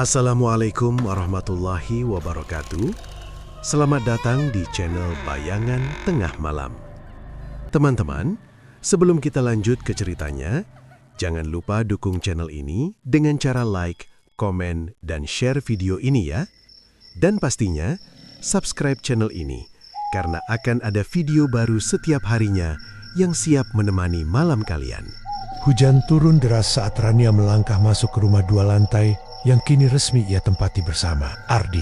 Assalamualaikum warahmatullahi wabarakatuh. Selamat datang di channel Bayangan Tengah Malam. Teman-teman, sebelum kita lanjut ke ceritanya, jangan lupa dukung channel ini dengan cara like, komen, dan share video ini ya. Dan pastinya, subscribe channel ini, karena akan ada video baru setiap harinya yang siap menemani malam kalian. Hujan turun deras saat Rania melangkah masuk ke rumah 2 lantai yang kini resmi ia tempati bersama Ardi.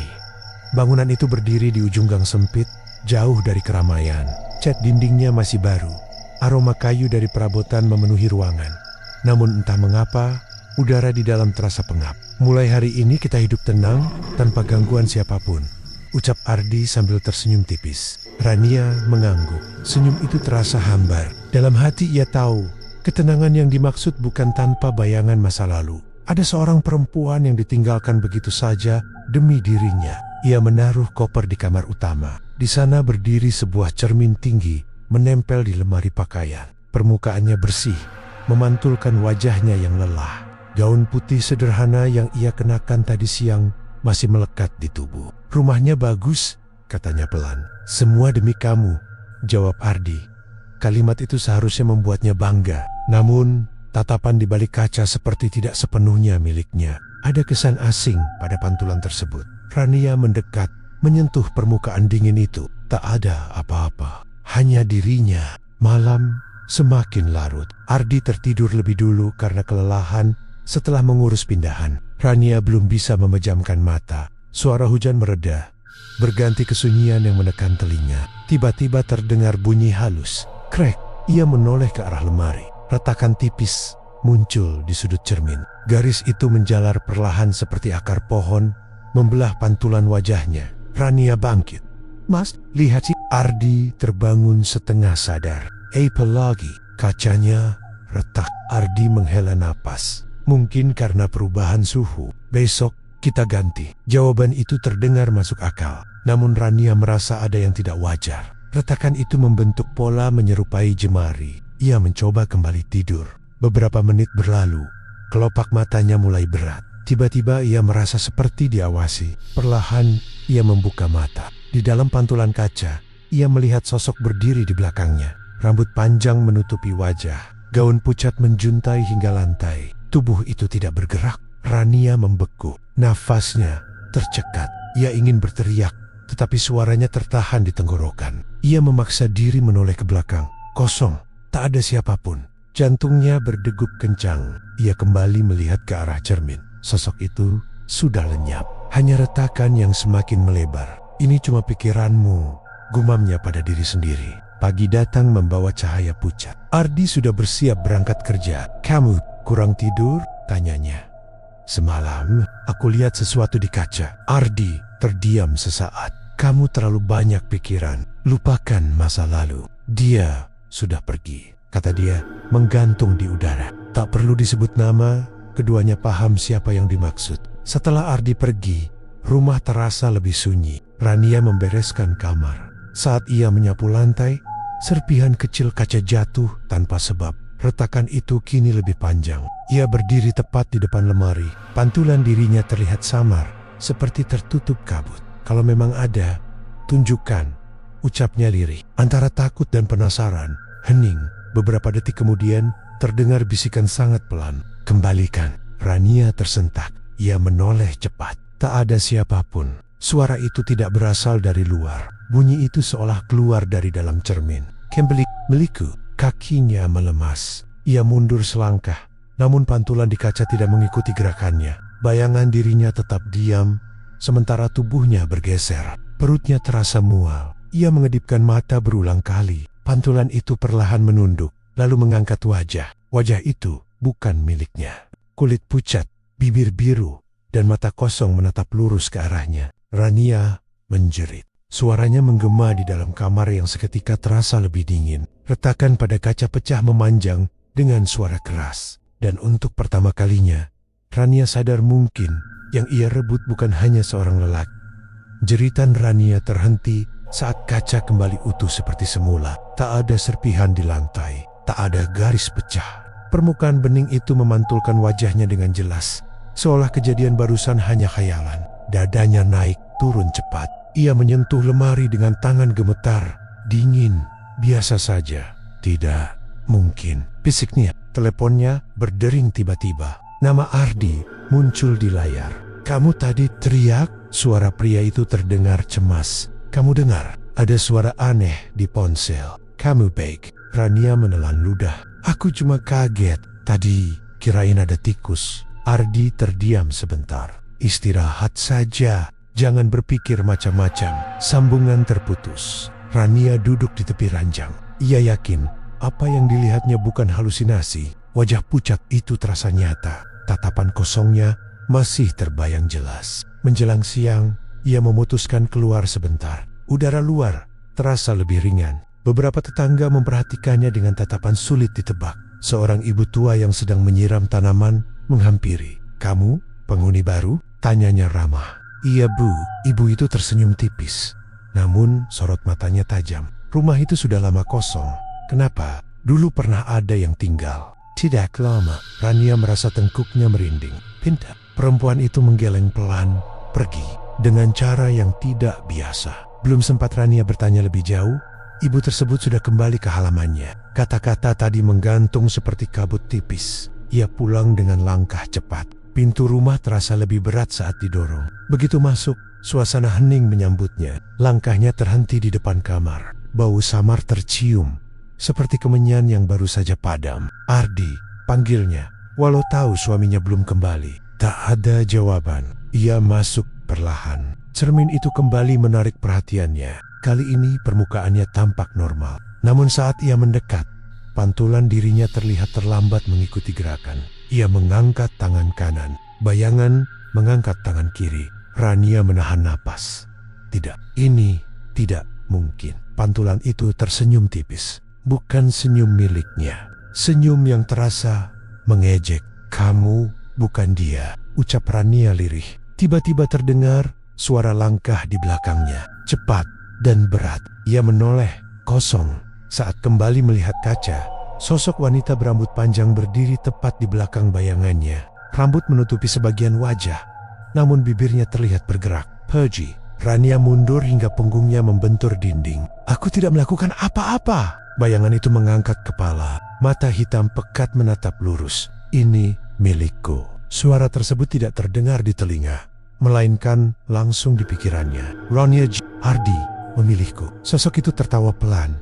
Bangunan itu berdiri di ujung gang sempit, jauh dari keramaian. Cat dindingnya masih baru. Aroma kayu dari perabotan memenuhi ruangan. Namun entah mengapa, udara di dalam terasa pengap. Mulai hari ini kita hidup tenang, tanpa gangguan siapapun, ucap Ardi sambil tersenyum tipis. Rania mengangguk. Senyum itu terasa hambar. Dalam hati ia tahu, ketenangan yang dimaksud bukan tanpa bayangan masa lalu. Ada seorang perempuan yang ditinggalkan begitu saja demi dirinya. Ia menaruh koper di kamar utama. Di sana berdiri sebuah cermin tinggi, menempel di lemari pakaian. Permukaannya bersih, memantulkan wajahnya yang lelah. Gaun putih sederhana yang ia kenakan tadi siang masih melekat di tubuh. Rumahnya bagus, katanya pelan. Semua demi kamu, jawab Ardi. Kalimat itu seharusnya membuatnya bangga. Namun, tatapan di balik kaca seperti tidak sepenuhnya miliknya. Ada kesan asing pada pantulan tersebut. Rania mendekat, menyentuh permukaan dingin itu. Tak ada apa-apa, hanya dirinya. Malam semakin larut. Ardi tertidur lebih dulu karena kelelahan setelah mengurus pindahan. Rania belum bisa memejamkan mata. Suara hujan mereda, berganti kesunyian yang menekan telinga. Tiba-tiba terdengar bunyi halus. Krek, ia menoleh ke arah lemari. Retakan tipis muncul di sudut cermin. Garis itu menjalar perlahan seperti akar pohon, membelah pantulan wajahnya. Rania bangkit. Mas, lihat si Ardi terbangun setengah sadar. Apalagi, kacanya retak. Ardi menghela napas. Mungkin karena perubahan suhu. Besok kita ganti. Jawaban itu terdengar masuk akal. Namun Rania merasa ada yang tidak wajar. Retakan itu membentuk pola menyerupai jemari. Ia mencoba kembali tidur. Beberapa menit berlalu. Kelopak matanya mulai berat. Tiba-tiba ia merasa seperti diawasi. Perlahan ia membuka mata. Di dalam pantulan kaca, ia melihat sosok berdiri di belakangnya. Rambut panjang menutupi wajah. Gaun pucat menjuntai hingga lantai. Tubuh itu tidak bergerak. Rania membeku. Nafasnya tercekat. Ia ingin berteriak, tetapi suaranya tertahan di tenggorokan. Ia memaksa diri menoleh ke belakang. Kosong. Tak ada siapapun. Jantungnya berdegup kencang. Ia kembali melihat ke arah cermin. Sosok itu sudah lenyap. Hanya retakan yang semakin melebar. Ini cuma pikiranmu, gumamnya pada diri sendiri. Pagi datang membawa cahaya pucat. Ardi sudah bersiap berangkat kerja. Kamu kurang tidur? Tanyanya. Semalam aku lihat sesuatu di kaca. Ardi terdiam sesaat. Kamu terlalu banyak pikiran. Lupakan masa lalu. Dia sudah pergi, kata dia, menggantung di udara. Tak perlu disebut nama, keduanya paham siapa yang dimaksud. Setelah Ardi pergi, rumah terasa lebih sunyi. Rania membereskan kamar. Saat ia menyapu lantai, serpihan kecil kaca jatuh tanpa sebab. Retakan itu kini lebih panjang. Ia berdiri tepat di depan lemari. Pantulan dirinya terlihat samar, seperti tertutup kabut. Kalau memang ada, tunjukkan, ucapnya lirih. Antara takut dan penasaran, hening. Beberapa detik kemudian, terdengar bisikan sangat pelan. Kembalikan. Rania tersentak. Ia menoleh cepat. Tak ada siapapun. Suara itu tidak berasal dari luar. Bunyi itu seolah keluar dari dalam cermin. Meliku. Kakinya melemas. Ia mundur selangkah. Namun pantulan di kaca tidak mengikuti gerakannya. Bayangan dirinya tetap diam, sementara tubuhnya bergeser. Perutnya terasa mual. Ia mengedipkan mata berulang kali. Pantulan itu perlahan menunduk, lalu mengangkat wajah. Wajah itu bukan miliknya. Kulit pucat, bibir biru, dan mata kosong menatap lurus ke arahnya. Rania menjerit. Suaranya menggema di dalam kamar yang seketika terasa lebih dingin. Retakan pada kaca pecah memanjang dengan suara keras. Dan untuk pertama kalinya, Rania sadar mungkin yang ia rebut bukan hanya seorang lelaki. Jeritan Rania terhenti saat kaca kembali utuh seperti semula. Tak ada serpihan di lantai, tak ada garis pecah. Permukaan bening itu memantulkan wajahnya dengan jelas. seolah kejadian barusan hanya khayalan. Dadanya naik turun cepat. Ia menyentuh lemari dengan tangan gemetar, dingin, biasa saja. Tidak mungkin, bisiknya. Teleponnya berdering tiba-tiba. Nama Ardi muncul di layar. Kamu tadi teriak? Suara pria itu terdengar cemas. Kamu dengar? Ada suara aneh di ponsel. Kamu baik? Rania menelan ludah. Aku cuma kaget. Tadi kirain ada tikus. Ardi terdiam sebentar. Istirahat saja. Jangan berpikir macam-macam. Sambungan terputus. Rania duduk di tepi ranjang. Ia yakin apa yang dilihatnya bukan halusinasi. Wajah pucat itu terasa nyata. Tatapan kosongnya masih terbayang jelas. Menjelang siang, ia memutuskan keluar sebentar. Udara luar terasa lebih ringan. Beberapa tetangga memperhatikannya dengan tatapan sulit ditebak. Seorang ibu tua yang sedang menyiram tanaman menghampiri. Kamu penghuni baru? Tanyanya ramah. Iya bu. Ibu itu tersenyum tipis. Namun sorot matanya tajam. Rumah itu sudah lama kosong. Kenapa? Dulu pernah ada yang tinggal. Tidak lama. Rania merasa tengkuknya merinding. Pindah. Perempuan itu menggeleng pelan, pergi dengan cara yang tidak biasa. Belum sempat Rania bertanya lebih jauh, ibu tersebut sudah kembali ke halamannya. Kata-kata tadi menggantung seperti kabut tipis. Ia pulang dengan langkah cepat. Pintu rumah terasa lebih berat saat didorong. Begitu masuk, suasana hening menyambutnya. Langkahnya terhenti di depan kamar. Bau samar tercium, seperti kemenyan yang baru saja padam. Ardi, panggilnya, walau tahu suaminya belum kembali. Tak ada jawaban. Ia masuk perlahan. Cermin itu kembali menarik perhatiannya. Kali ini permukaannya tampak normal. Namun saat ia mendekat, pantulan dirinya terlihat terlambat mengikuti gerakan. Ia mengangkat tangan kanan. Bayangan mengangkat tangan kiri. Rania menahan napas. Tidak, ini tidak mungkin. Pantulan itu tersenyum tipis. Bukan senyum miliknya. Senyum yang terasa mengejek. Kamu bukan dia, ucap Rania lirih. Tiba-tiba terdengar suara langkah di belakangnya. Cepat dan berat. Ia menoleh, kosong. Saat kembali melihat kaca, sosok wanita berambut panjang berdiri tepat di belakang bayangannya. Rambut menutupi sebagian wajah, namun bibirnya terlihat bergerak. Pergi. Rania mundur hingga punggungnya membentur dinding. Aku tidak melakukan apa-apa. Bayangan itu mengangkat kepala. Mata hitam pekat menatap lurus. Ini milikku. Suara tersebut tidak terdengar di telinga, melainkan langsung di pikirannya. Rania Ardi memilihku. Sosok itu tertawa pelan.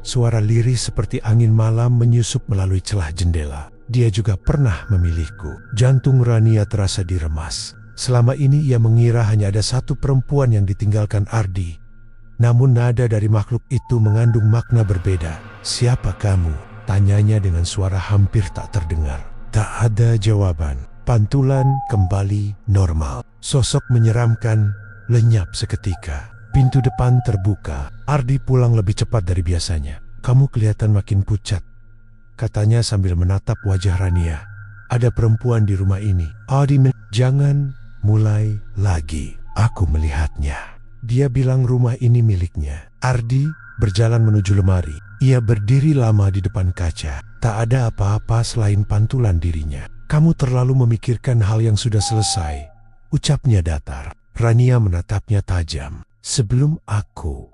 Suara lirih seperti angin malam menyusup melalui celah jendela. Dia juga pernah memilihku. Jantung Rania terasa diremas. Selama ini ia mengira hanya ada satu perempuan yang ditinggalkan Ardi. Namun nada dari makhluk itu mengandung makna berbeda. Siapa kamu? Tanyanya dengan suara hampir tak terdengar. Tak ada jawaban. Pantulan kembali normal. Sosok menyeramkan lenyap seketika. Pintu depan terbuka. Ardi pulang lebih cepat dari biasanya. Kamu kelihatan makin pucat, katanya sambil menatap wajah Rania. Ada perempuan di rumah ini. Ardi, jangan mulai lagi. Aku melihatnya. Dia bilang rumah ini miliknya. Ardi berjalan menuju lemari. Ia berdiri lama di depan kaca. Tak ada apa-apa selain pantulan dirinya. Kamu terlalu memikirkan hal yang sudah selesai, ucapnya datar. Rania menatapnya tajam. Sebelum aku.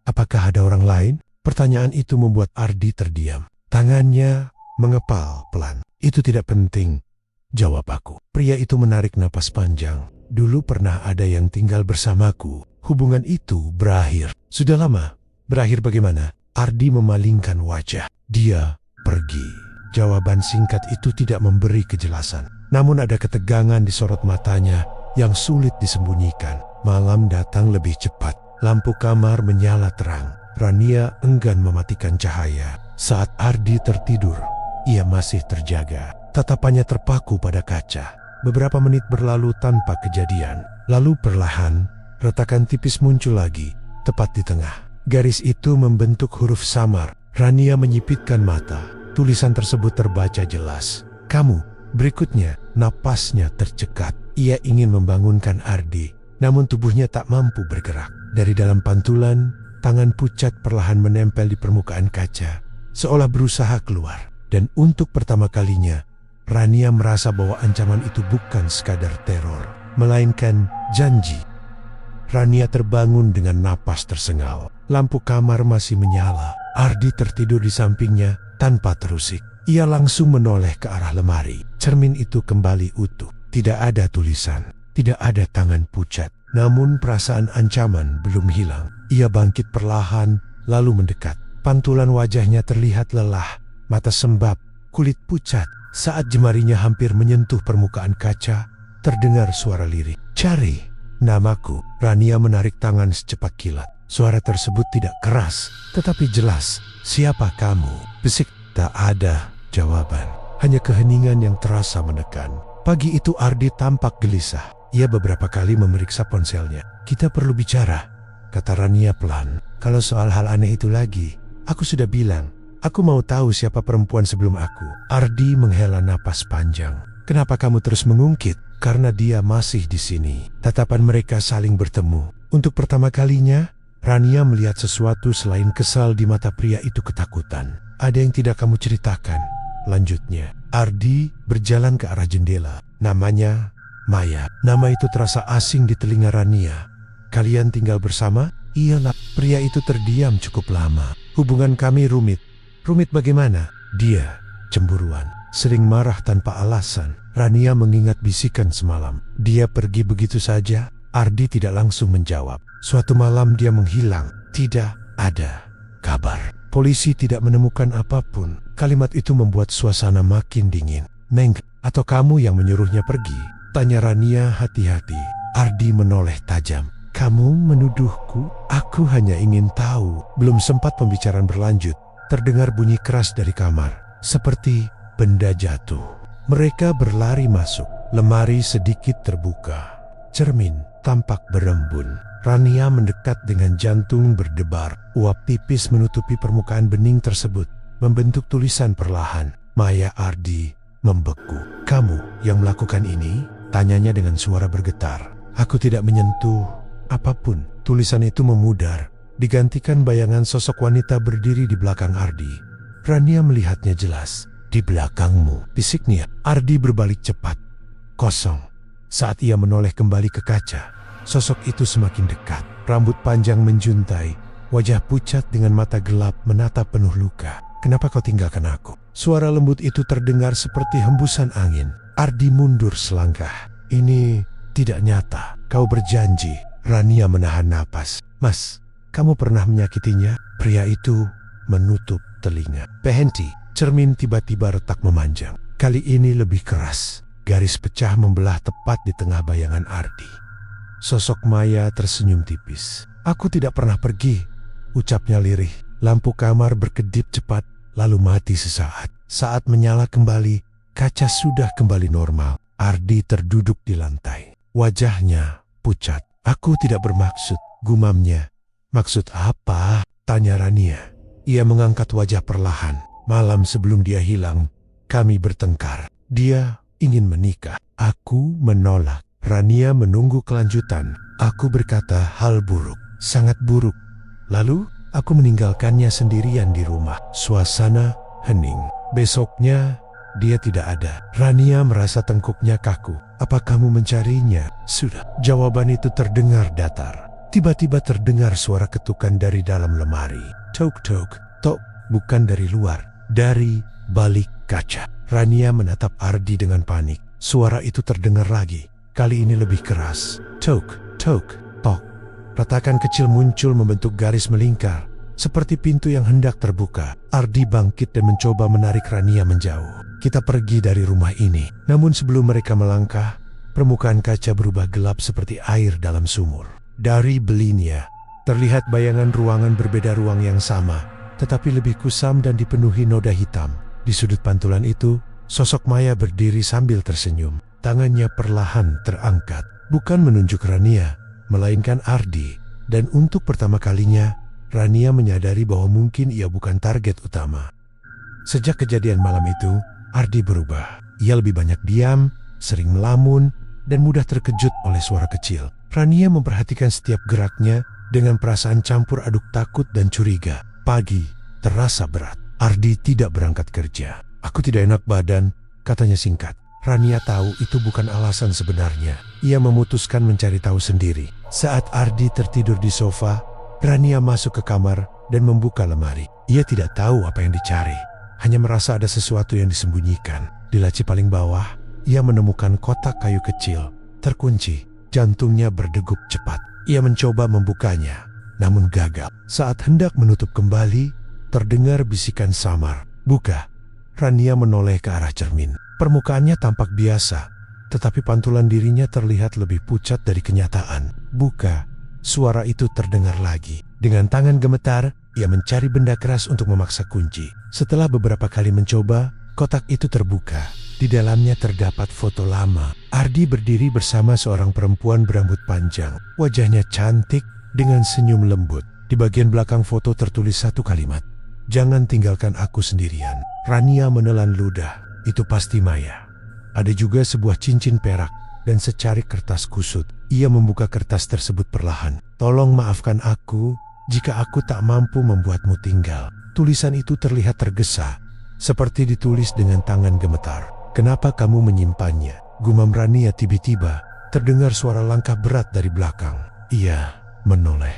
Apakah ada orang lain? Pertanyaan itu membuat Ardi terdiam. Tangannya mengepal pelan. Itu tidak penting, jawab aku. Pria itu menarik napas panjang. Dulu pernah ada yang tinggal bersamaku. Hubungan itu berakhir. Sudah lama. Berakhir bagaimana? Ardi memalingkan wajah. Dia pergi. Jawaban singkat itu tidak memberi kejelasan. Namun ada ketegangan di sorot matanya yang sulit disembunyikan. Malam datang lebih cepat. Lampu kamar menyala terang. Rania enggan mematikan cahaya. Saat Ardi tertidur, ia masih terjaga. Tatapannya terpaku pada kaca. Beberapa menit berlalu tanpa kejadian. Lalu perlahan, retakan tipis muncul lagi, tepat di tengah. Garis itu membentuk huruf samar. Rania menyipitkan mata. Tulisan tersebut terbaca jelas. Kamu. Berikutnya, napasnya tercekat. Ia ingin membangunkan Ardi, namun tubuhnya tak mampu bergerak. Dari dalam pantulan, tangan pucat perlahan menempel di permukaan kaca, seolah berusaha keluar. Dan untuk pertama kalinya, Rania merasa bahwa ancaman itu bukan sekadar teror, melainkan janji. Rania terbangun dengan napas tersengal. Lampu kamar masih menyala. Ardi tertidur di sampingnya tanpa terusik. Ia langsung menoleh ke arah lemari. Cermin itu kembali utuh. Tidak ada tulisan, tidak ada tangan pucat. Namun perasaan ancaman belum hilang. Ia bangkit perlahan, lalu mendekat. Pantulan wajahnya terlihat lelah, mata sembab, kulit pucat. Saat jemarinya hampir menyentuh permukaan kaca, terdengar suara lirik. "Cari namaku." Rania menarik tangan secepat kilat. Suara tersebut tidak keras, tetapi jelas. "Siapa kamu?" Bisik. Tak ada jawaban, hanya keheningan yang terasa menekan. Pagi itu Ardi tampak gelisah. Ia beberapa kali memeriksa ponselnya. "Kita perlu bicara," kata Rania pelan. "Kalau soal hal aneh itu lagi, aku sudah bilang. Aku mau tahu siapa perempuan sebelum aku." Ardi menghela napas panjang. "Kenapa kamu terus mengungkit?" "Karena dia masih di sini." Tatapan mereka saling bertemu. Untuk pertama kalinya, Rania melihat sesuatu selain kesal di mata pria itu, ketakutan. "Ada yang tidak kamu ceritakan," lanjutnya. Ardi berjalan ke arah jendela. "Namanya Maya." Nama itu terasa asing di telinga Rania. "Kalian tinggal bersama?" "Iyalah." Pria itu terdiam cukup lama. "Hubungan kami rumit." "Rumit bagaimana?" "Dia cemburuan, sering marah tanpa alasan." Rania mengingat bisikan semalam. "Dia pergi begitu saja?" Ardi tidak langsung menjawab. "Suatu malam dia menghilang. Tidak ada kabar. Polisi tidak menemukan apapun." Kalimat itu membuat suasana makin dingin. "Neng, atau kamu yang menyuruhnya pergi?" tanya Rania hati-hati. Ardi menoleh tajam. "Kamu menuduhku?" "Aku hanya ingin tahu." Belum sempat pembicaraan berlanjut, terdengar bunyi keras dari kamar, seperti benda jatuh. Mereka berlari masuk. Lemari sedikit terbuka. Cermin tampak berembun. Rania mendekat dengan jantung berdebar. Uap tipis menutupi permukaan bening tersebut, membentuk tulisan perlahan. Maya Ardi membeku. "Kamu yang melakukan ini?" tanyanya dengan suara bergetar. "Aku tidak menyentuh apapun." Tulisan itu memudar, digantikan bayangan sosok wanita berdiri di belakang Ardi. Rania melihatnya jelas. "Di belakangmu," bisiknya. Ardi berbalik cepat. Kosong. Saat ia menoleh kembali ke kaca, sosok itu semakin dekat. Rambut panjang menjuntai, wajah pucat dengan mata gelap menatap penuh luka. "Kenapa kau tinggalkan aku?" Suara lembut itu terdengar seperti hembusan angin. Ardi mundur selangkah. "Ini tidak nyata. Kau berjanji." Rania menahan napas. "Mas, kamu pernah menyakitinya?" Pria itu menutup telinga. "Berhenti." Cermin tiba-tiba retak memanjang. Kali ini lebih keras. Garis pecah membelah tepat di tengah bayangan Ardi. Sosok Maya tersenyum tipis. "Aku tidak pernah pergi," ucapnya lirih. Lampu kamar berkedip cepat, lalu mati sesaat. Saat menyala kembali, kaca sudah kembali normal. Ardi terduduk di lantai. Wajahnya pucat. "Aku tidak bermaksud," gumamnya. "Maksud apa?" tanya Rania. Ia mengangkat wajah perlahan. "Malam sebelum dia hilang, kami bertengkar. Dia ingin menikah. Aku menolak." Rania menunggu kelanjutan. "Aku berkata hal buruk, sangat buruk. Lalu aku meninggalkannya sendirian di rumah." Suasana hening. Besoknya dia tidak ada. Rania merasa tengkuknya kaku. "Apa kamu mencarinya?" "Sudah." Jawaban itu terdengar datar. Tiba-tiba terdengar suara ketukan dari dalam lemari. Tok-tok. Tok, bukan dari luar, dari balik kaca. Rania menatap Ardi dengan panik. Suara itu terdengar lagi. Kali ini lebih keras. Tok, tok, tok. Retakan kecil muncul membentuk garis melingkar, seperti pintu yang hendak terbuka. Ardi bangkit dan mencoba menarik Rania menjauh. "Kita pergi dari rumah ini." Namun sebelum mereka melangkah, permukaan kaca berubah gelap seperti air dalam sumur. Dari belinya, terlihat bayangan ruangan berbeda, ruang yang sama, tetapi lebih kusam dan dipenuhi noda hitam. Di sudut pantulan itu, sosok Maya berdiri sambil tersenyum. Tangannya perlahan terangkat, bukan menunjuk Rania, melainkan Ardi. Dan untuk pertama kalinya, Rania menyadari bahwa mungkin ia bukan target utama. Sejak kejadian malam itu, Ardi berubah. Ia lebih banyak diam, sering melamun, dan mudah terkejut oleh suara kecil. Rania memperhatikan setiap geraknya dengan perasaan campur aduk takut dan curiga. Pagi terasa berat. Ardi tidak berangkat kerja. "Aku tidak enak badan," katanya singkat. Rania tahu itu bukan alasan sebenarnya. Ia memutuskan mencari tahu sendiri. Saat Ardi tertidur di sofa, Rania masuk ke kamar dan membuka lemari. Ia tidak tahu apa yang dicari, hanya merasa ada sesuatu yang disembunyikan. Di laci paling bawah, ia menemukan kotak kayu kecil, terkunci. Jantungnya berdegup cepat. Ia mencoba membukanya, namun gagal. Saat hendak menutup kembali, terdengar bisikan samar. "Buka." Rania menoleh ke arah cermin. Permukaannya tampak biasa, tetapi pantulan dirinya terlihat lebih pucat dari kenyataan. "Buka." Suara itu terdengar lagi. Dengan tangan gemetar, ia mencari benda keras untuk memaksa kunci. Setelah beberapa kali mencoba, kotak itu terbuka. Di dalamnya terdapat foto lama. Ardi berdiri bersama seorang perempuan berambut panjang. Wajahnya cantik dengan senyum lembut. Di bagian belakang foto tertulis satu kalimat, "Jangan tinggalkan aku sendirian." Rania menelan ludah. Itu pasti Maya. Ada juga sebuah cincin perak dan secarik kertas kusut. Ia membuka kertas tersebut perlahan. "Tolong maafkan aku jika aku tak mampu membuatmu tinggal." Tulisan itu terlihat tergesa, seperti ditulis dengan tangan gemetar. "Kenapa kamu menyimpannya?" Gumam Rania. Tiba-tiba terdengar suara langkah berat dari belakang. Ia menoleh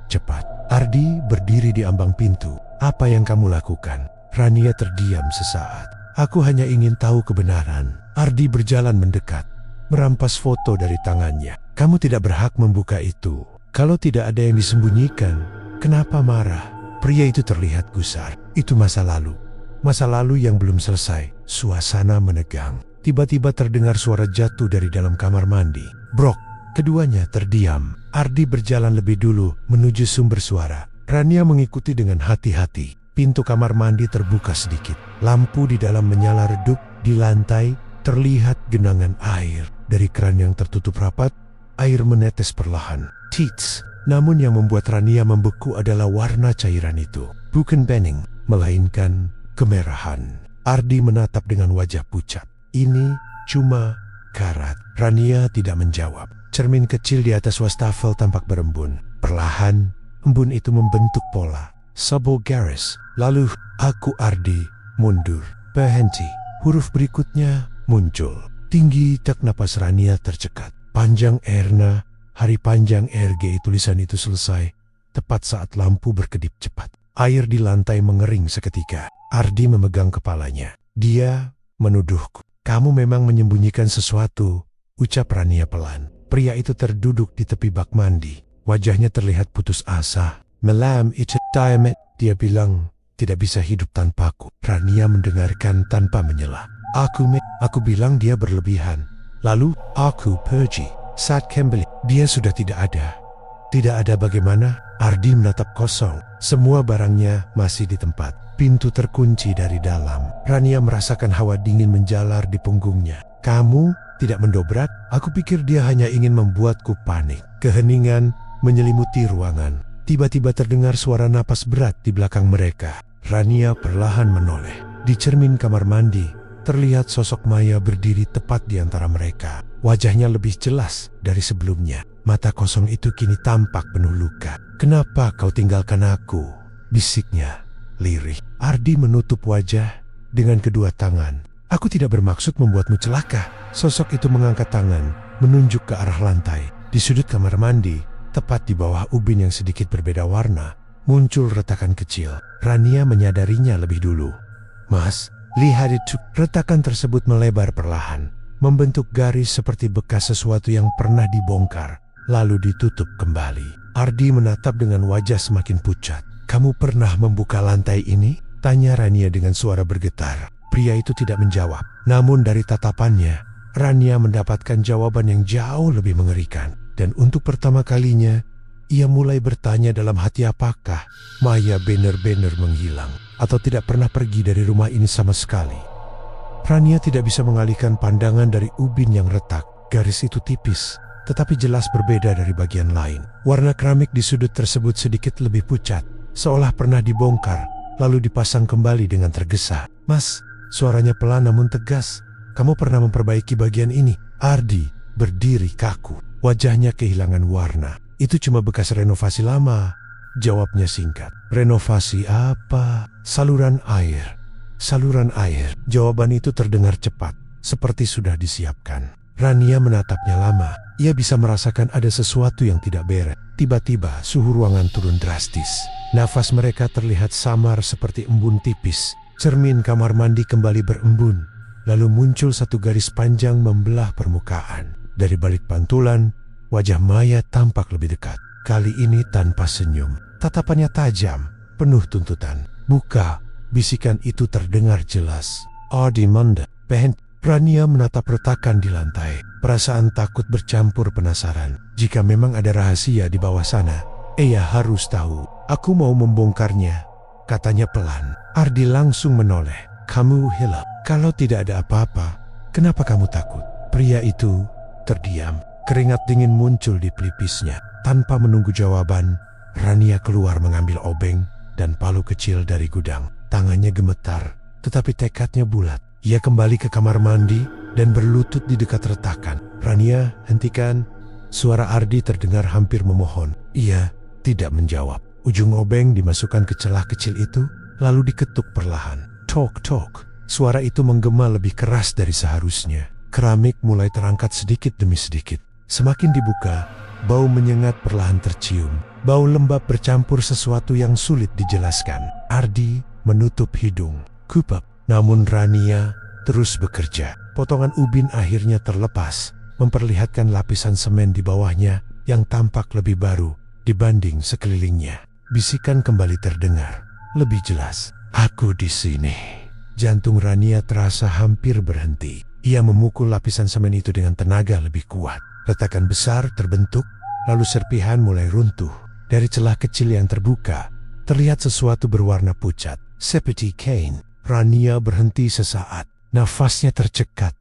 cepat. Ardi berdiri di ambang pintu. "Apa yang kamu lakukan?" Rania terdiam sesaat. "Aku hanya ingin tahu kebenaran." Ardi berjalan mendekat, merampas foto dari tangannya. "Kamu tidak berhak membuka itu. Kalau tidak ada yang disembunyikan, kenapa marah?" Pria itu terlihat gusar. Itu masa lalu. Masa lalu yang belum selesai. Suasana menegang. Tiba-tiba terdengar suara jatuh dari dalam kamar mandi. "Brok!" Keduanya terdiam. Ardi berjalan lebih dulu menuju sumber suara. Rania mengikuti dengan hati-hati. Pintu kamar mandi terbuka sedikit. Lampu di dalam menyala redup. Di lantai terlihat genangan air. Dari keran yang tertutup rapat, air menetes perlahan. Tits. Namun yang membuat Rania membeku adalah warna cairan itu. Bukan bening, melainkan kemerahan. Ardi menatap dengan wajah pucat. "Ini cuma karat." Rania tidak menjawab. Cermin kecil di atas wastafel tampak berembun. Perlahan, embun itu membentuk pola. Sebuah garis. Lalu, "Aku Ardi," mundur. Berhenti. Huruf berikutnya muncul. Tinggi, tak napas Rania tercekat. "Panjang Erna, hari panjang RG." Tulisan itu selesai tepat saat lampu berkedip cepat. Air di lantai mengering seketika. Ardi memegang kepalanya. "Dia menuduhku." "Kamu memang menyembunyikan sesuatu," ucap Rania pelan. Pria itu terduduk di tepi bak mandi. Wajahnya terlihat putus asa. "Malam itu diamond," dia bilang, "tidak bisa hidup tanpaku." Rania mendengarkan tanpa menyela. Aku bilang dia berlebihan. Lalu aku pergi. Saat kembali, dia sudah tidak ada." "Tidak ada bagaimana?" Ardi menatap kosong. Semua barangnya masih di tempat. Pintu terkunci dari dalam. Rania merasakan hawa dingin menjalar di punggungnya. "Kamu tidak mendobrak?" "Aku pikir dia hanya ingin membuatku panik." Keheningan menyelimuti ruangan. Tiba-tiba terdengar suara napas berat di belakang mereka. Rania perlahan menoleh. Di cermin kamar mandi, terlihat sosok Maya berdiri tepat di antara mereka. Wajahnya lebih jelas dari sebelumnya. Mata kosong itu kini tampak penuh luka. "Kenapa kau tinggalkan aku?" bisiknya lirih. Ardi menutup wajah dengan kedua tangan. "Aku tidak bermaksud membuatmu celaka." Sosok itu mengangkat tangan, menunjuk ke arah lantai. Di sudut kamar mandi, tepat di bawah ubin yang sedikit berbeda warna, muncul retakan kecil. Rania menyadarinya lebih dulu. "Mas, lihat itu." Retakan tersebut melebar perlahan, membentuk garis seperti bekas sesuatu yang pernah dibongkar, lalu ditutup kembali. Ardi menatap dengan wajah semakin pucat. "Kamu pernah membuka lantai ini?" tanya Rania dengan suara bergetar. Pria itu tidak menjawab. Namun dari tatapannya, Rania mendapatkan jawaban yang jauh lebih mengerikan. Dan untuk pertama kalinya, ia mulai bertanya dalam hati, apakah Maya benar-benar menghilang atau tidak pernah pergi dari rumah ini sama sekali. Rania tidak bisa mengalihkan pandangan dari ubin yang retak. Garis itu tipis, tetapi jelas berbeda dari bagian lain. Warna keramik di sudut tersebut sedikit lebih pucat, seolah pernah dibongkar, lalu dipasang kembali dengan tergesa. "Mas," suaranya pelan namun tegas, "kamu pernah memperbaiki bagian ini?" Ardi berdiri kaku, wajahnya kehilangan warna. "Itu cuma bekas renovasi lama," jawabnya singkat. "Renovasi apa?" "Saluran air." saluran air. Jawaban itu terdengar cepat, seperti sudah disiapkan. Rania menatapnya lama. Ia bisa merasakan ada sesuatu yang tidak beres. Tiba-tiba suhu ruangan turun drastis. Nafas mereka terlihat samar seperti embun tipis. Cermin kamar mandi kembali berembun. Lalu muncul satu garis panjang membelah permukaan. Dari balik pantulan, wajah Maya tampak lebih dekat. Kali ini tanpa senyum. Tatapannya tajam, penuh tuntutan. "Buka," bisikan itu terdengar jelas. "Ardimanda, pehen." Rania menatap retakan di lantai. Perasaan takut bercampur penasaran. Jika memang ada rahasia di bawah sana, ia harus tahu. "Aku mau membongkarnya," katanya pelan. Ardi langsung menoleh. "Kamu hilaf. Kalau tidak ada apa-apa, kenapa kamu takut?" Pria itu terdiam. Keringat dingin muncul di pelipisnya. Tanpa menunggu jawaban, Rania keluar mengambil obeng dan palu kecil dari gudang. Tangannya gemetar, tetapi tekadnya bulat. Ia kembali ke kamar mandi dan berlutut di dekat retakan. "Rania, hentikan." Suara Ardi terdengar hampir memohon. Ia tidak menjawab. Ujung obeng dimasukkan ke celah kecil itu, lalu diketuk perlahan. Tok tok. Suara itu menggema lebih keras dari seharusnya. Keramik mulai terangkat sedikit demi sedikit. Semakin dibuka, bau menyengat perlahan tercium. Bau lembab bercampur sesuatu yang sulit dijelaskan. Ardi menutup hidung. Kupap. Namun Rania terus bekerja. Potongan ubin akhirnya terlepas, memperlihatkan lapisan semen di bawahnya yang tampak lebih baru dibanding sekelilingnya. Bisikan kembali terdengar, lebih jelas. "Aku di sini." Jantung Rania terasa hampir berhenti. Ia memukul lapisan semen itu dengan tenaga lebih kuat. Retakan besar terbentuk, lalu serpihan mulai runtuh. Dari celah kecil yang terbuka, terlihat sesuatu berwarna pucat, seperti kain. Rania berhenti sesaat. Nafasnya tercekat.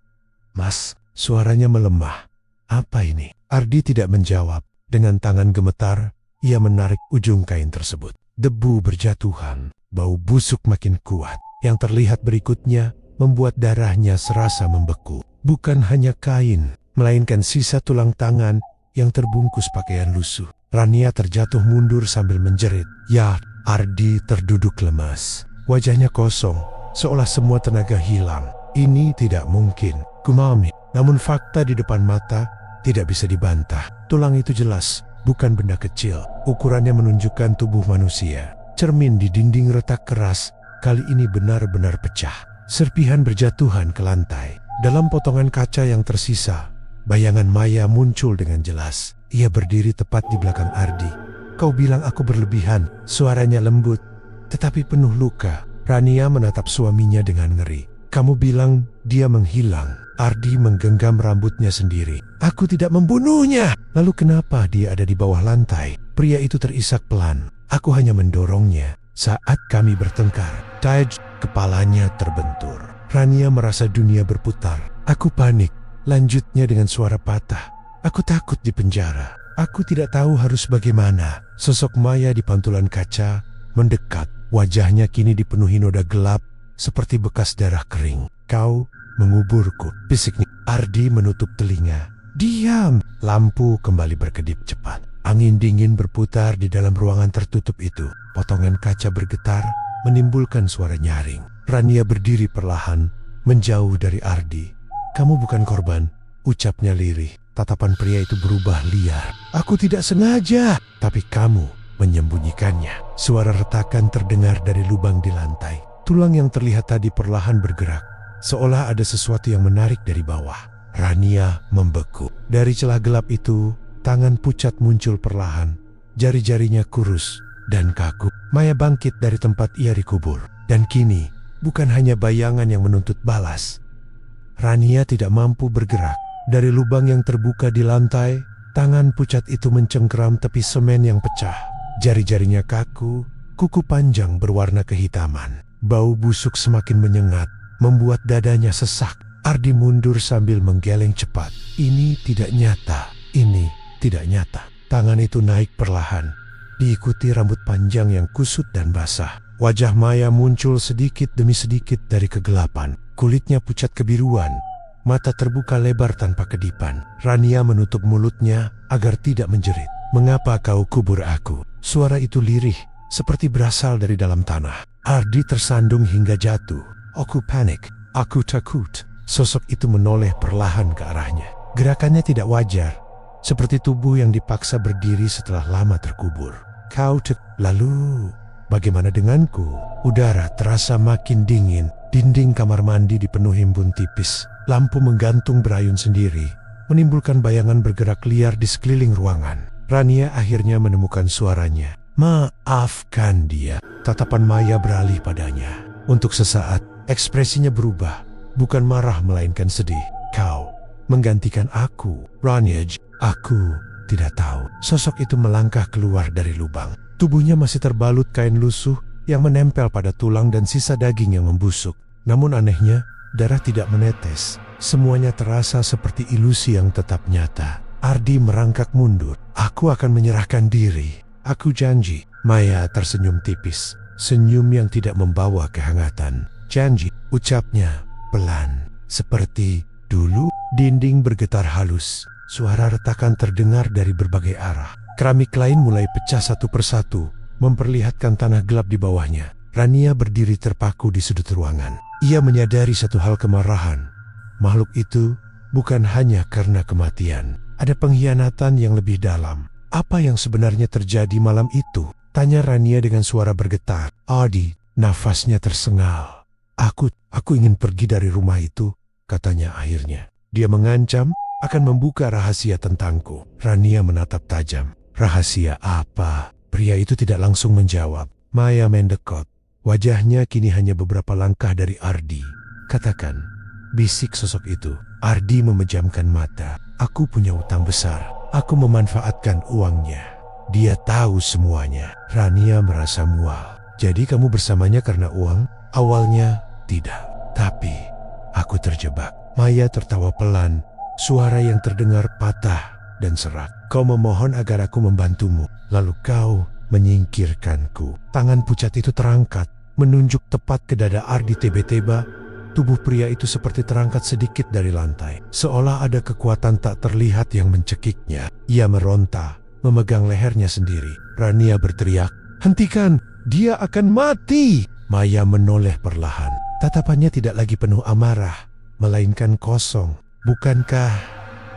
"Mas," suaranya melemah. "Apa ini?" Ardi tidak menjawab. Dengan tangan gemetar, ia menarik ujung kain tersebut. Debu berjatuhan. Bau busuk makin kuat. Yang terlihat berikutnya membuat darahnya serasa membeku. Bukan hanya kain, melainkan sisa tulang tangan yang terbungkus pakaian lusuh. Rania terjatuh mundur sambil menjerit. "Ya!" Ardi terduduk lemas. Wajahnya kosong, seolah semua tenaga hilang. "Ini tidak mungkin," gumamnya. Namun fakta di depan mata tidak bisa dibantah. Tulang itu jelas, bukan benda kecil. Ukurannya menunjukkan tubuh manusia. Cermin di dinding retak keras kali ini benar-benar pecah. Serpihan berjatuhan ke lantai. Dalam potongan kaca yang tersisa, bayangan Maya muncul dengan jelas. Ia berdiri tepat di belakang Ardi. "Kau bilang aku berlebihan." Suaranya lembut, tetapi penuh luka. Rania menatap suaminya dengan ngeri. "Kamu bilang dia menghilang." Ardi menggenggam rambutnya sendiri. "Aku tidak membunuhnya." "Lalu kenapa dia ada di bawah lantai?" Pria itu terisak pelan. "Aku hanya mendorongnya saat kami bertengkar." Taj, kepalanya terbentur. Rania merasa dunia berputar. "Aku panik," lanjutnya dengan suara patah. "Aku takut di penjara. Aku tidak tahu harus bagaimana." Sosok Maya di pantulan kaca mendekat. Wajahnya kini dipenuhi noda gelap seperti bekas darah kering. "Kau menguburku," bisiknya. Ardi menutup telinga. "Diam!" Lampu kembali berkedip cepat. Angin dingin berputar di dalam ruangan tertutup itu. Potongan kaca bergetar, menimbulkan suara nyaring. Rania berdiri perlahan, menjauh dari Ardi. "Kamu bukan korban," ucapnya lirih. Tatapan pria itu berubah liar. "Aku tidak sengaja." "Tapi kamu menyembunyikannya." Suara retakan terdengar dari lubang di lantai. Tulang yang terlihat tadi perlahan bergerak, seolah ada sesuatu yang menarik dari bawah. Rania membeku. Dari celah gelap itu, tangan pucat muncul perlahan. Jari-jarinya kurus dan kaku. Maya bangkit dari tempat ia dikubur. Dan kini, bukan hanya bayangan yang menuntut balas. Rania tidak mampu bergerak. Dari lubang yang terbuka di lantai, tangan pucat itu mencengkeram tepi semen yang pecah. Jari-jarinya kaku, kuku panjang berwarna kehitaman. Bau busuk semakin menyengat, membuat dadanya sesak. Ardi mundur sambil menggeleng cepat. Ini tidak nyata, ini tidak nyata. Tangan itu naik perlahan, diikuti rambut panjang yang kusut dan basah. Wajah Maya muncul sedikit demi sedikit dari kegelapan. Kulitnya pucat kebiruan, mata terbuka lebar tanpa kedipan. Rania menutup mulutnya agar tidak menjerit. "Mengapa kau kubur aku?" Suara itu lirih, seperti berasal dari dalam tanah. Ardi tersandung hingga jatuh. Aku panik. Aku takut. Sosok itu menoleh perlahan ke arahnya. Gerakannya tidak wajar, seperti tubuh yang dipaksa berdiri setelah lama terkubur. Lalu, bagaimana denganku? Udara terasa makin dingin. Dinding kamar mandi dipenuhi embun tipis. Lampu menggantung berayun sendiri, menimbulkan bayangan bergerak liar di sekeliling ruangan. Rania akhirnya menemukan suaranya. Maafkan dia. Tatapan Maya beralih padanya. Untuk sesaat, ekspresinya berubah. Bukan marah melainkan sedih. Kau menggantikan aku, Rania. Aku tidak tahu. Sosok itu melangkah keluar dari lubang. Tubuhnya masih terbalut kain lusuh yang menempel pada tulang dan sisa daging yang membusuk. Namun anehnya, darah tidak menetes. Semuanya terasa seperti ilusi yang tetap nyata. Ardi merangkak mundur. Aku akan menyerahkan diri. Aku janji. Maya tersenyum tipis. Senyum yang tidak membawa kehangatan. Janji, ucapnya pelan. Seperti dulu, dinding bergetar halus. Suara retakan terdengar dari berbagai arah. Keramik lain mulai pecah satu persatu, memperlihatkan tanah gelap di bawahnya. Rania berdiri terpaku di sudut ruangan. Ia menyadari satu hal kemarahan. Makhluk itu bukan hanya karena kematian. Ada pengkhianatan yang lebih dalam. Apa yang sebenarnya terjadi malam itu? Tanya Rania dengan suara bergetar. Ardi, nafasnya tersengal. Aku ingin pergi dari rumah itu, katanya akhirnya. Dia mengancam akan membuka rahasia tentangku. Rania menatap tajam. Rahasia apa? Pria itu tidak langsung menjawab. Maya mendekat. Wajahnya kini hanya beberapa langkah dari Ardi. Katakan, bisik sosok itu. Ardi memejamkan mata. Aku punya utang besar. Aku memanfaatkan uangnya. Dia tahu semuanya. Rania merasa mual. Jadi kamu bersamanya karena uang? Awalnya tidak. Tapi aku terjebak. Maya tertawa pelan. Suara yang terdengar patah dan serak. Kau memohon agar aku membantumu. Lalu kau menyingkirkanku. Tangan pucat itu terangkat, menunjuk tepat ke dada Ardi. Tiba-tiba, tubuh pria itu seperti terangkat sedikit dari lantai. Seolah ada kekuatan tak terlihat yang mencekiknya. Ia meronta, memegang lehernya sendiri. Rania berteriak, "Hentikan! Dia akan mati!" Maya menoleh perlahan. Tatapannya tidak lagi penuh amarah, melainkan kosong. Bukankah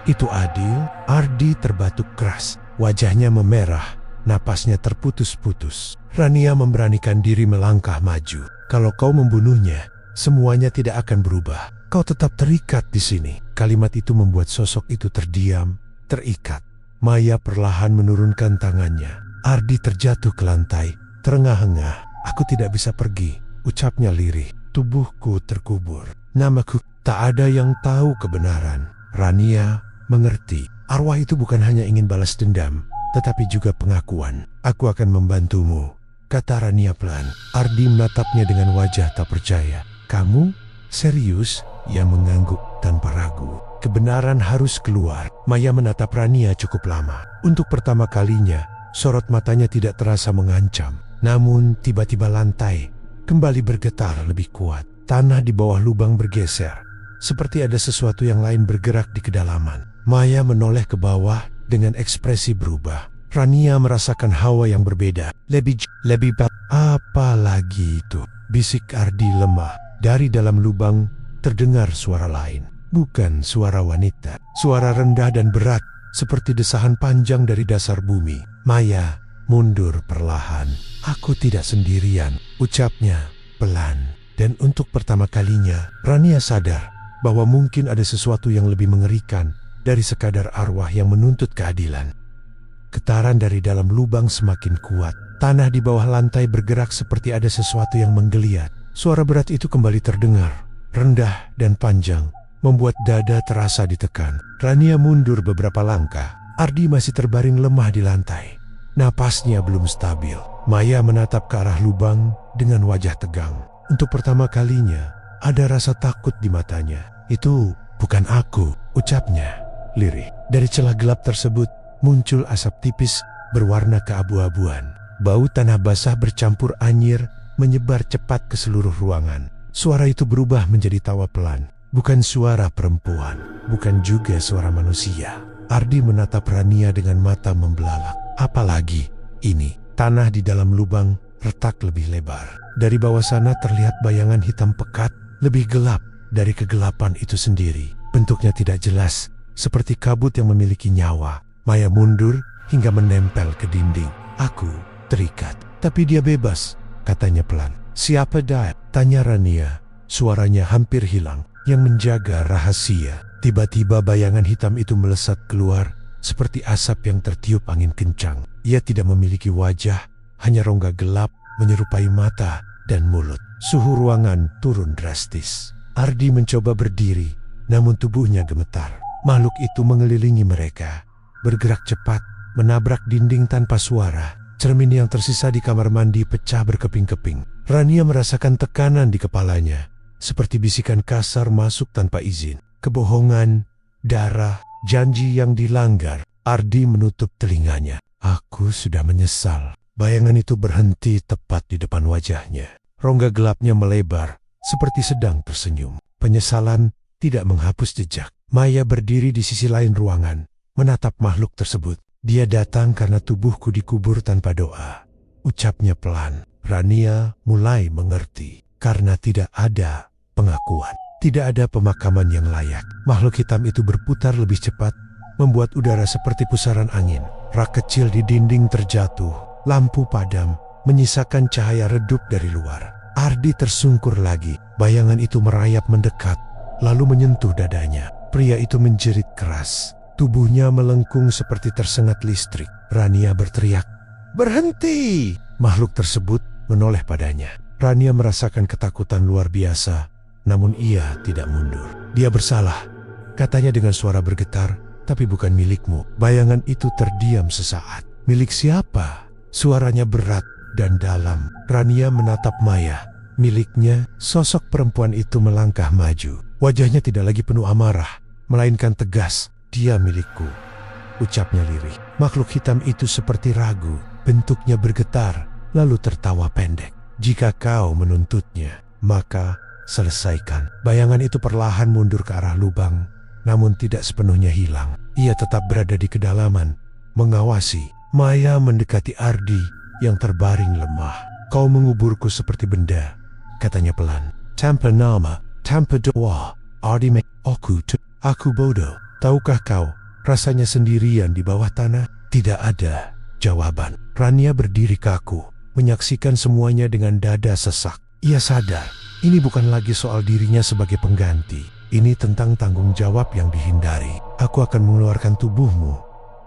itu adil? Ardi terbatuk keras. Wajahnya memerah, napasnya terputus-putus. Rania memberanikan diri melangkah maju. Kalau kau membunuhnya, semuanya tidak akan berubah. Kau tetap terikat di sini. Kalimat itu membuat sosok itu terdiam, terikat. Maya perlahan menurunkan tangannya. Ardi terjatuh ke lantai, terengah-engah. Aku tidak bisa pergi, ucapnya lirih. Tubuhku terkubur. Namaku, tak ada yang tahu kebenaran. Rania mengerti. Arwah itu bukan hanya ingin balas dendam, tetapi juga pengakuan. Aku akan membantumu, kata Rania pelan. Ardi menatapnya dengan wajah tak percaya. Kamu? Serius? Ia mengangguk tanpa ragu. Kebenaran harus keluar. Maya menatap Rania cukup lama. Untuk pertama kalinya, sorot matanya tidak terasa mengancam. Namun tiba-tiba lantai kembali bergetar lebih kuat. Tanah di bawah lubang bergeser, seperti ada sesuatu yang lain bergerak di kedalaman. Maya menoleh ke bawah dengan ekspresi berubah. Rania merasakan hawa yang berbeda. Lebih apa lagi itu? Bisik Ardi lemah. Dari dalam lubang terdengar suara lain. Bukan suara wanita. Suara rendah dan berat, seperti desahan panjang dari dasar bumi. Maya mundur perlahan. Aku tidak sendirian, ucapnya pelan. Dan untuk pertama kalinya, Rania sadar bahwa mungkin ada sesuatu yang lebih mengerikan dari sekadar arwah yang menuntut keadilan. Getaran dari dalam lubang semakin kuat. Tanah di bawah lantai bergerak seperti ada sesuatu yang menggeliat. Suara berat itu kembali terdengar, rendah dan panjang, membuat dada terasa ditekan. Rania mundur beberapa langkah. Ardi masih terbaring lemah di lantai. Napasnya belum stabil. Maya menatap ke arah lubang dengan wajah tegang. Untuk pertama kalinya, ada rasa takut di matanya. Itu bukan aku, ucapnya lirih. Dari celah gelap tersebut muncul asap tipis berwarna keabu-abuan. Bau tanah basah bercampur anyir menyebar cepat ke seluruh ruangan. Suara itu berubah menjadi tawa pelan. Bukan suara perempuan, bukan juga suara manusia. Ardi menatap Rania dengan mata membelalak. Apalagi ini? Tanah di dalam lubang retak lebih lebar. Dari bawah sana terlihat bayangan hitam pekat lebih gelap dari kegelapan itu sendiri. Bentuknya tidak jelas, seperti kabut yang memiliki nyawa. Maya mundur hingga menempel ke dinding. Aku terikat, tapi dia bebas, katanya pelan. Siapa dia? Tanya Rania. Suaranya hampir hilang, yang menjaga rahasia. Tiba-tiba bayangan hitam itu melesat keluar, seperti asap yang tertiup angin kencang. Ia tidak memiliki wajah, hanya rongga gelap menyerupai mata dan mulut. Suhu ruangan turun drastis. Ardi mencoba berdiri, namun tubuhnya gemetar. Makhluk itu mengelilingi mereka, bergerak cepat, menabrak dinding tanpa suara. Cermin yang tersisa di kamar mandi pecah berkeping-keping. Rania merasakan tekanan di kepalanya, seperti bisikan kasar masuk tanpa izin. Kebohongan, darah, janji yang dilanggar. Ardi menutup telinganya. Aku sudah menyesal. Bayangan itu berhenti tepat di depan wajahnya. Rongga gelapnya melebar, seperti sedang tersenyum. Penyesalan tidak menghapus jejak. Maya berdiri di sisi lain ruangan, menatap makhluk tersebut. Dia datang karena tubuhku dikubur tanpa doa. Ucapnya pelan. Rania mulai mengerti. Karena tidak ada pengakuan, tidak ada pemakaman yang layak. Makhluk hitam itu berputar lebih cepat, membuat udara seperti pusaran angin. Rak kecil di dinding terjatuh. Lampu padam, menyisakan cahaya redup dari luar. Ardi tersungkur lagi. Bayangan itu merayap mendekat, lalu menyentuh dadanya. Pria itu menjerit keras. Tubuhnya melengkung seperti tersengat listrik. Rania berteriak, "Berhenti!" Makhluk tersebut menoleh padanya. Rania merasakan ketakutan luar biasa, namun ia tidak mundur. Dia bersalah, katanya dengan suara bergetar, tapi bukan milikmu. Bayangan itu terdiam sesaat. Milik siapa? Suaranya berat dan dalam. Rania menatap Maya. Miliknya, sosok perempuan itu melangkah maju. Wajahnya tidak lagi penuh amarah, melainkan tegas. Dia milikku, ucapnya lirih. Makhluk hitam itu seperti ragu, bentuknya bergetar, lalu tertawa pendek. Jika kau menuntutnya, maka selesaikan. Bayangan itu perlahan mundur ke arah lubang, namun tidak sepenuhnya hilang. Ia tetap berada di kedalaman, mengawasi. Maya mendekati Ardi yang terbaring lemah. Kau menguburku seperti benda, katanya pelan. Tanpa nama, tanpa doa, Ardi aku bodoh. Tahukah kau, rasanya sendirian di bawah tanah? Tidak ada jawaban. Rania berdiri kaku, menyaksikan semuanya dengan dada sesak. Ia sadar, ini bukan lagi soal dirinya sebagai pengganti. Ini tentang tanggung jawab yang dihindari. Aku akan mengeluarkan tubuhmu,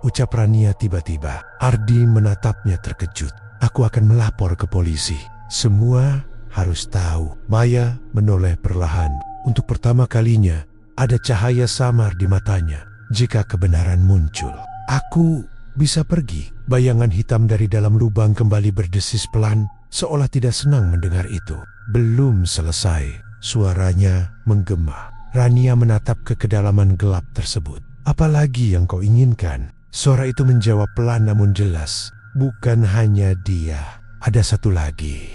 ucap Rania tiba-tiba. Ardi menatapnya terkejut. Aku akan melapor ke polisi. Semua harus tahu. Maya menoleh perlahan. Untuk pertama kalinya, ada cahaya samar di matanya. Jika kebenaran muncul, aku bisa pergi. Bayangan hitam dari dalam lubang kembali berdesis pelan, seolah tidak senang mendengar itu. Belum selesai, suaranya menggema. Rania menatap ke kedalaman gelap tersebut. Apalagi yang kau inginkan? Suara itu menjawab pelan namun jelas. Bukan hanya dia, ada satu lagi.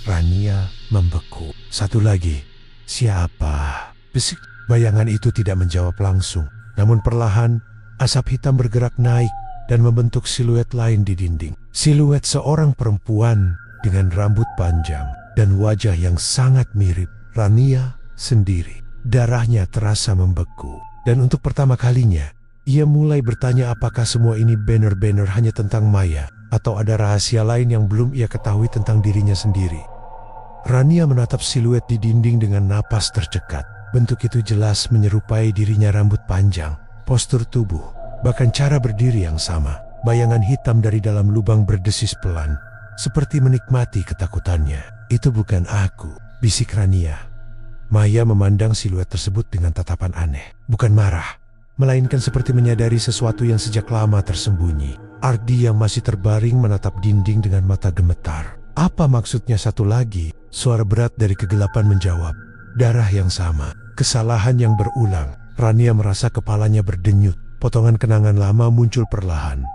Rania membeku. Satu lagi. Siapa? Bisik. Bayangan itu tidak menjawab langsung, namun perlahan asap hitam bergerak naik dan membentuk siluet lain di dinding. Siluet seorang perempuan dengan rambut panjang dan wajah yang sangat mirip Rania sendiri. Darahnya terasa membeku, dan untuk pertama kalinya ia mulai bertanya apakah semua ini benar-benar hanya tentang Maya atau ada rahasia lain yang belum ia ketahui tentang dirinya sendiri. Rania menatap siluet di dinding dengan napas tercekat. Bentuk itu jelas menyerupai dirinya, rambut panjang, postur tubuh, bahkan cara berdiri yang sama. Bayangan hitam dari dalam lubang berdesis pelan, seperti menikmati ketakutannya. Itu bukan aku, bisik Rania. Maya memandang siluet tersebut dengan tatapan aneh. Bukan marah, melainkan seperti menyadari sesuatu yang sejak lama tersembunyi. Ardi yang masih terbaring menatap dinding dengan mata gemetar. Apa maksudnya satu lagi? Suara berat dari kegelapan menjawab. Darah yang sama, kesalahan yang berulang. Rania merasa kepalanya berdenyut. Potongan kenangan lama muncul perlahan.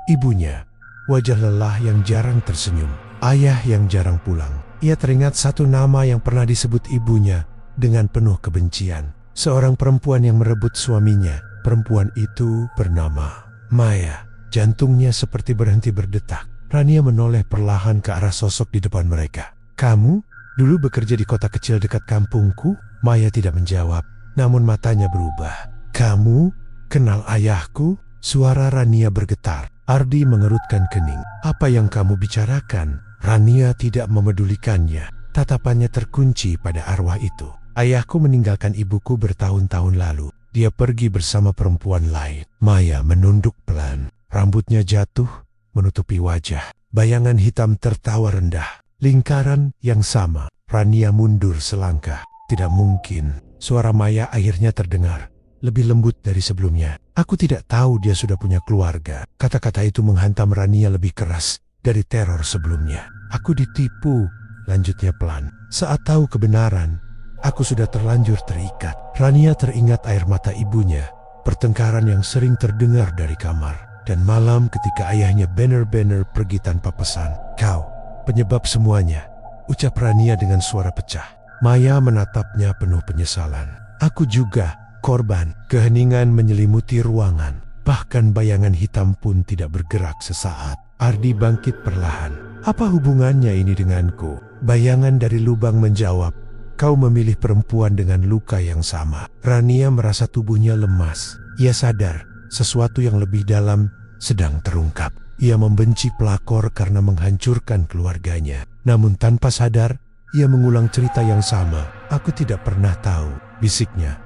Ibunya, wajah lelah yang jarang tersenyum. Ayah yang jarang pulang. Ia teringat satu nama yang pernah disebut ibunya dengan penuh kebencian. Seorang perempuan yang merebut suaminya. Perempuan itu bernama Maya. Jantungnya seperti berhenti berdetak. Rania menoleh perlahan ke arah sosok di depan mereka. Kamu dulu bekerja di kota kecil dekat kampungku? Maya tidak menjawab, namun matanya berubah. "Kamu kenal ayahku?" Suara Rania bergetar. Ardi mengerutkan kening. "Apa yang kamu bicarakan?" Rania tidak memedulikannya. Tatapannya terkunci pada arwah itu. "Ayahku meninggalkan ibuku bertahun-tahun lalu. Dia pergi bersama perempuan lain." Maya menunduk pelan. Rambutnya jatuh, menutupi wajah. Bayangan hitam tertawa rendah. Lingkaran yang sama. Rania mundur selangkah. "Tidak mungkin." Suara Maya akhirnya terdengar. Lebih lembut dari sebelumnya. "Aku tidak tahu dia sudah punya keluarga." Kata-kata itu menghantam Rania lebih keras dari teror sebelumnya. "Aku ditipu," lanjutnya pelan. "Saat tahu kebenaran, aku sudah terlanjur terikat." Rania teringat air mata ibunya, pertengkaran yang sering terdengar dari kamar, dan malam ketika ayahnya benar-benar pergi tanpa pesan. "Kau penyebab semuanya," ucap Rania dengan suara pecah. Maya menatapnya penuh penyesalan. "Aku juga korban." Keheningan menyelimuti ruangan. Bahkan bayangan hitam pun tidak bergerak sesaat. Ardi bangkit perlahan. "Apa hubungannya ini denganku?" Bayangan dari lubang menjawab, "Kau memilih perempuan dengan luka yang sama." Rania merasa tubuhnya lemas. Ia sadar sesuatu yang lebih dalam sedang terungkap. Ia membenci pelakor karena menghancurkan keluarganya. Namun tanpa sadar, ia mengulang cerita yang sama. "Aku tidak pernah tahu," bisiknya.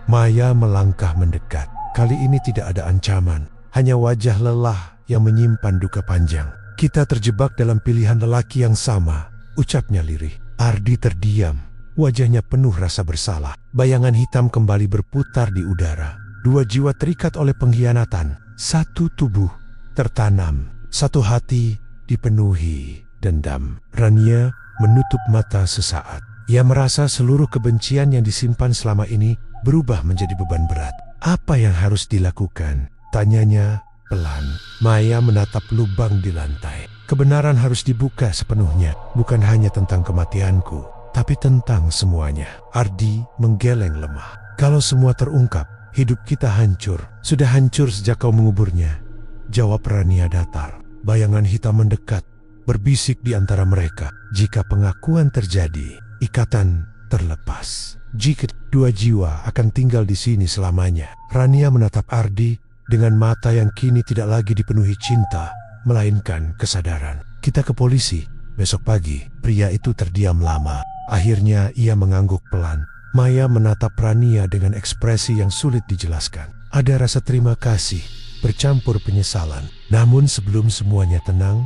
Maya melangkah mendekat. Kali ini tidak ada ancaman, hanya wajah lelah yang menyimpan duka panjang. "Kita terjebak dalam pilihan lelaki yang sama," ucapnya lirih. Ardi terdiam, wajahnya penuh rasa bersalah. Bayangan hitam kembali berputar di udara. Dua jiwa terikat oleh pengkhianatan. Satu tubuh tertanam, satu hati dipenuhi dendam. Rania menutup mata sesaat. Ia merasa seluruh kebencian yang disimpan selama ini berubah menjadi beban berat. "Apa yang harus dilakukan?" tanyanya pelan. Maya menatap lubang di lantai. "Kebenaran harus dibuka sepenuhnya, bukan hanya tentang kematianku, tapi tentang semuanya." Ardi menggeleng lemah. "Kalau semua terungkap, hidup kita hancur." "Sudah hancur sejak kau menguburnya," jawab Rania datar. Bayangan hitam mendekat, berbisik di antara mereka. "Jika pengakuan terjadi, ikatan terlepas. Jika dua jiwa akan tinggal di sini selamanya." Rania menatap Ardi dengan mata yang kini tidak lagi dipenuhi cinta, melainkan kesadaran. "Kita ke polisi besok pagi." Pria itu terdiam lama. Akhirnya ia mengangguk pelan. Maya menatap Rania dengan ekspresi yang sulit dijelaskan. Ada rasa terima kasih bercampur penyesalan. Namun sebelum semuanya tenang,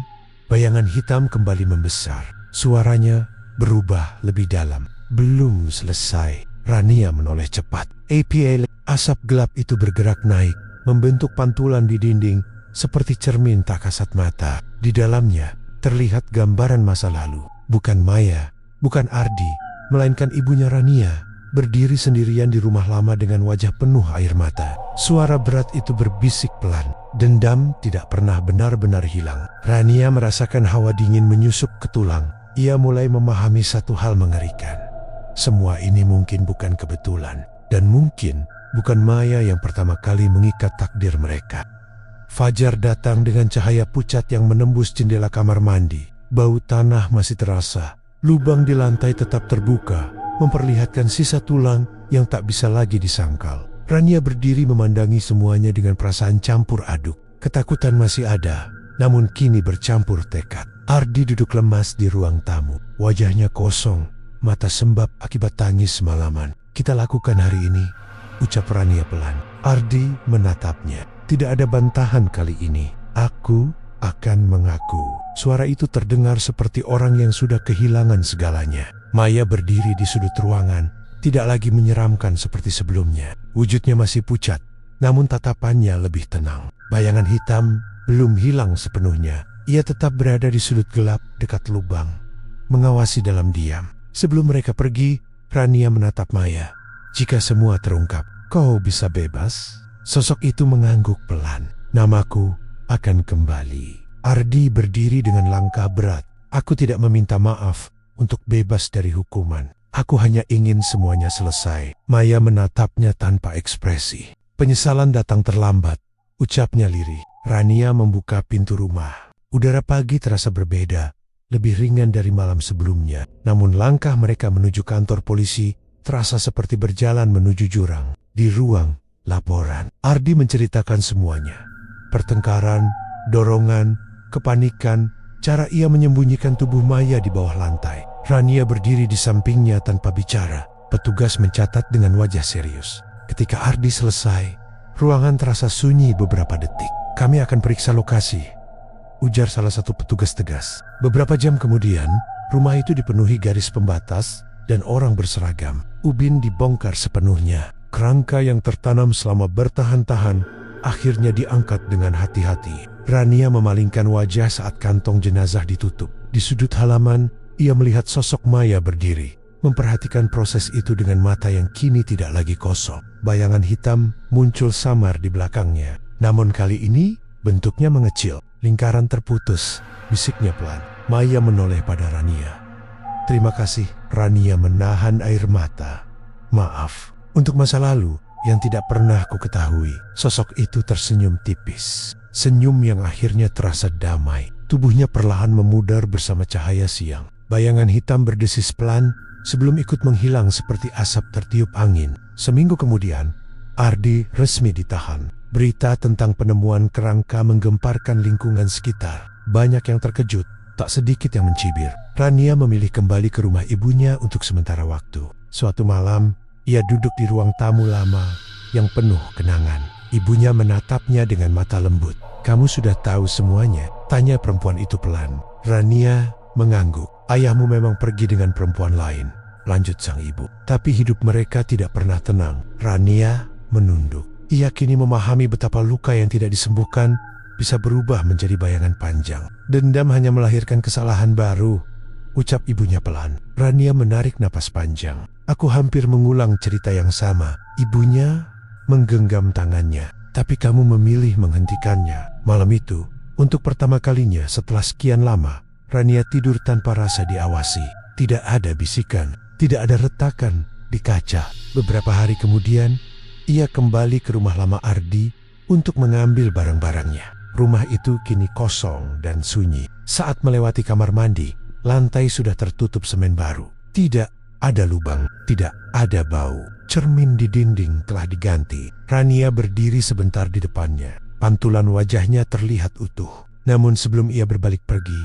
bayangan hitam kembali membesar. Suaranya berubah lebih dalam. "Belum selesai." Rania menoleh cepat. Asap gelap itu bergerak naik, membentuk pantulan di dinding seperti cermin tak kasat mata. Di dalamnya terlihat gambaran masa lalu. Bukan Maya, bukan Ardi, melainkan ibunya Rania, berdiri sendirian di rumah lama dengan wajah penuh air mata. Suara berat itu berbisik pelan. Dendam tidak pernah benar-benar hilang. Rania merasakan hawa dingin menyusup ke tulang. Ia mulai memahami satu hal mengerikan. Semua ini mungkin bukan kebetulan, dan mungkin bukan Maya yang pertama kali mengikat takdir mereka. Fajar datang dengan cahaya pucat yang menembus jendela kamar mandi. Bau tanah masih terasa. Lubang di lantai tetap terbuka, memperlihatkan sisa tulang yang tak bisa lagi disangkal. Rania berdiri memandangi semuanya dengan perasaan campur aduk. Ketakutan masih ada, namun kini bercampur tekad. Ardi duduk lemas di ruang tamu. Wajahnya kosong, mata sembab akibat tangis semalaman. "Kita lakukan hari ini," ucap Rania pelan. Ardi menatapnya. Tidak ada bantahan kali ini. "Aku akan mengaku." Suara itu terdengar seperti orang yang sudah kehilangan segalanya. Maya berdiri di sudut ruangan, tidak lagi menyeramkan seperti sebelumnya. Wujudnya masih pucat, namun tatapannya lebih tenang. Bayangan hitam belum hilang sepenuhnya. Ia tetap berada di sudut gelap dekat lubang, mengawasi dalam diam. Sebelum mereka pergi, Rania menatap Maya. "Jika semua terungkap, kau bisa bebas." Sosok itu mengangguk pelan. "Namaku akan kembali." Ardi berdiri dengan langkah berat. "Aku tidak meminta maaf untuk bebas dari hukuman. Aku hanya ingin semuanya selesai." Maya menatapnya tanpa ekspresi. "Penyesalan datang terlambat," ucapnya lirih. Rania membuka pintu rumah. Udara pagi terasa berbeda, lebih ringan dari malam sebelumnya. Namun langkah mereka menuju kantor polisi terasa seperti berjalan menuju jurang. Di ruang laporan, Ardi menceritakan semuanya. Pertengkaran, dorongan, kepanikan, cara ia menyembunyikan tubuh Maya di bawah lantai. Rania berdiri di sampingnya tanpa bicara. Petugas mencatat dengan wajah serius. Ketika Ardi selesai, ruangan terasa sunyi beberapa detik. "Kami akan periksa lokasi," ujar salah satu petugas tegas. Beberapa jam kemudian, rumah itu dipenuhi garis pembatas dan orang berseragam. Ubin dibongkar sepenuhnya. Kerangka yang tertanam selama bertahan-tahan akhirnya diangkat dengan hati-hati. Rania memalingkan wajah saat kantong jenazah ditutup. Di sudut halaman, ia melihat sosok Maya berdiri, memperhatikan proses itu dengan mata yang kini tidak lagi kosong. Bayangan hitam muncul samar di belakangnya. Namun kali ini, bentuknya mengecil. "Lingkaran terputus," bisiknya pelan. Maya menoleh pada Rania. "Terima kasih." Rania menahan air mata. "Maaf untuk masa lalu yang tidak pernah ku ketahui." Sosok itu tersenyum tipis. Senyum yang akhirnya terasa damai. Tubuhnya perlahan memudar bersama cahaya siang. Bayangan hitam berdesis pelan sebelum ikut menghilang seperti asap tertiup angin. Seminggu kemudian, Ardi resmi ditahan. Berita tentang penemuan kerangka menggemparkan lingkungan sekitar. Banyak yang terkejut, tak sedikit yang mencibir. Rania memilih kembali ke rumah ibunya untuk sementara waktu. Suatu malam, ia duduk di ruang tamu lama yang penuh kenangan. Ibunya menatapnya dengan mata lembut. "Kamu sudah tahu semuanya?" tanya perempuan itu pelan. Rania mengangguk. "Ayahmu memang pergi dengan perempuan lain," lanjut sang ibu. "Tapi hidup mereka tidak pernah tenang." Rania menunduk. Ia kini memahami betapa luka yang tidak disembuhkan bisa berubah menjadi bayangan panjang. "Dendam hanya melahirkan kesalahan baru," ucap ibunya pelan. Rania menarik napas panjang. "Aku hampir mengulang cerita yang sama." Ibunya menggenggam tangannya. "Tapi kamu memilih menghentikannya." Malam itu, untuk pertama kalinya setelah sekian lama, Rania tidur tanpa rasa diawasi. Tidak ada bisikan, tidak ada retakan di kaca. Beberapa hari kemudian, ia kembali ke rumah lama Ardi untuk mengambil barang-barangnya. Rumah itu kini kosong dan sunyi. Saat melewati kamar mandi, lantai sudah tertutup semen baru. Tidak ada lubang, tidak ada bau. Cermin di dinding telah diganti. Rania berdiri sebentar di depannya. Pantulan wajahnya terlihat utuh. Namun sebelum ia berbalik pergi,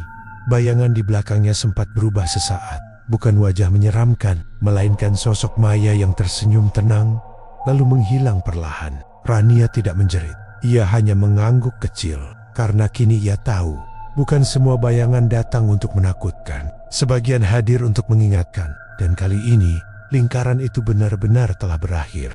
bayangan di belakangnya sempat berubah sesaat. Bukan wajah menyeramkan, melainkan sosok Maya yang tersenyum tenang, lalu menghilang perlahan. Rania tidak menjerit. Ia hanya mengangguk kecil, karena kini ia tahu, bukan semua bayangan datang untuk menakutkan. Sebagian hadir untuk mengingatkan, dan kali ini, lingkaran itu benar-benar telah berakhir.